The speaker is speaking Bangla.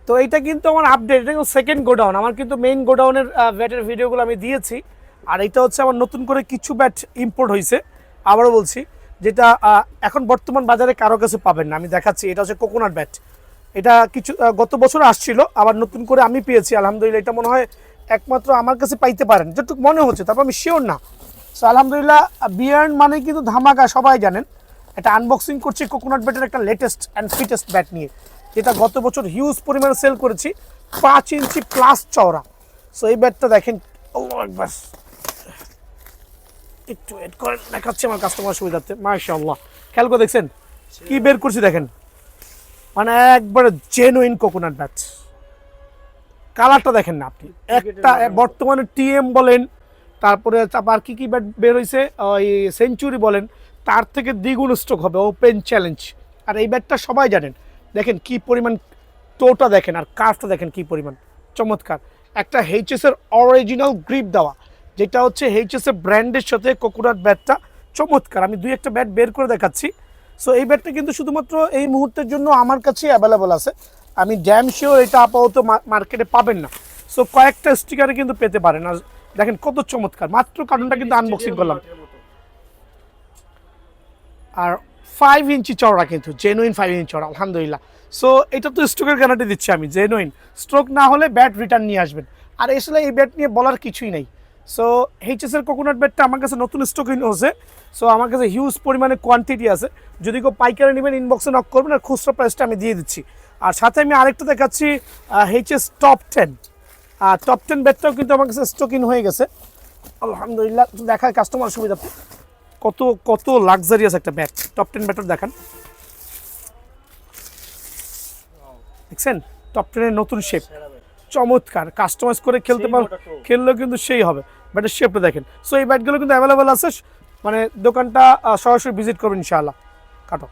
তো এইটা কিন্তু আমার আপডেট, এটা কিন্তু সেকেন্ড গোডাউন। আমার কিন্তু মেইন গোডাউনের ব্যাটের ভিডিওগুলো আমি দিয়েছি। আর এটা হচ্ছে আমার নতুন করে কিছু ব্যাট ইম্পোর্ট হয়েছে, আবারও বলছি, যেটা এখন বর্তমান বাজারে কারো কাছে পাবেন না। আমি দেখাচ্ছি, এটা হচ্ছে কোকোনাট ব্যাট। এটা কিছু গত বছর আসছিল, আবার নতুন করে আমি পেয়েছি আলহামদুলিল্লাহ। এটা মনে হয় একমাত্র আমার কাছে পাইতে পারেন, যেটুকু মনে হচ্ছে, তারপর আমি শিওর না। সো আলহামদুলিল্লাহ, বিয়ার্ন মানে কিন্তু ধামাকা, সবাই জানেন। এটা আনবক্সিং করছি কোকোনাট ব্যাটের একটা লেটেস্ট অ্যান্ড ফিটেস্ট ব্যাট নিয়ে, যেটা গত বছর হিউজ পরিমাণে সেল করেছি, 5 ইঞ্চি প্লাস চওড়া। সো এই ব্যাটটা দেখেন, একবার একটু ওয়েট করেন, দেখাচ্ছি আমার কাস্টমার সুবিধার্থে। মাশাআল্লাহ, খেয়াল করে দেখছেন কি বের করছি, দেখেন মানে একবারে জেনুইন কোকোনাট ব্যাট। কালারটা দেখেন না আপনি, একটা বর্তমানে টিএম বলেন, তারপরে আবার কি ব্যাট বের হয়েছে, ওই সেঞ্চুরি বলেন, তার থেকে দ্বিগুণ স্ট্রোক হবে, ওপেন চ্যালেঞ্জ। আর এই ব্যাটটা সবাই জানেন, দেখেন কি পরিমাণ টোটা দেখেন, আর কার্ভটা দেখেন কি পরিমাণ চমৎকার। একটা এইচএস এর অরিজিনাল গ্রিপ দেওয়া, যেটা হচ্ছে এইচএস এর ব্র্যান্ডের সাথে কোকোনাট ব্যাটটা চমৎকার। আমি দুই একটা ব্যাট বের করে দেখাচ্ছি। সো এই ব্যাটটা কিন্তু শুধুমাত্র এই মুহূর্তের জন্য আমার কাছে অ্যাভেলেবল আছে। আমি ড্যাম শিওর এটা আপাতত মার্কেটে পাবেন না। সো কয়েকটা স্টিকারে কিন্তু পেতে পারেন। আর দেখেন কত চমৎকার, মাত্র কার্টুনটা কিন্তু আনবক্সিং করলাম। আর 5 ইঞ্চি চওড়া, কিন্তু জেনুইন 5 ইঞ্চি চওড়া আলহামদুলিল্লাহ। সো এটা তো স্ট্রোকের গ্যারান্টি দিচ্ছি আমি, জেনুইন। স্ট্রোক না হলে ব্যাট রিটার্ন নিয়ে আসবেন। আর আসলে এই ব্যাট নিয়ে বলার কিছুই নেই। সো এইচএস এর কোকোনাট ব্যাটটা আমার কাছে নতুন স্টক হচ্ছে। সো আমার কাছে হিউজ পরিমাণে কোয়ান্টিটি আছে। যদি কেউ পাইকারি নেবেন, ইনবক্সে নক করবেন, আর খুচরা প্রাইসটা আমি দিয়ে দিচ্ছি। আর সাথে আমি আরেকটা দেখাচ্ছি, এইচএস টপ 10। টপ 10 ব্যাটটাও কিন্তু আমার কাছে স্টক ইন হয়ে গেছে আলহামদুলিল্লাহ। দেখায় কাস্টমার সুবিধা, কত কত লাক্সারিয়াস একটা ব্যাট। টপ 10 ব্যাটার দেখান, দেখছেন টপ 10 এর নতুন শেপ, চমৎকার। কাস্টমাইজ করে খেলতে পারো, খেললেও কিন্তু সেই হবে। ব্যাটের শেপটা দেখেন। সো এই ব্যাটগুলো কিন্তু অ্যাভেলেবেল আছে, মানে দোকানটা সরাসরি ভিজিট করবেন ইনশাআল্লাহ। কাটো।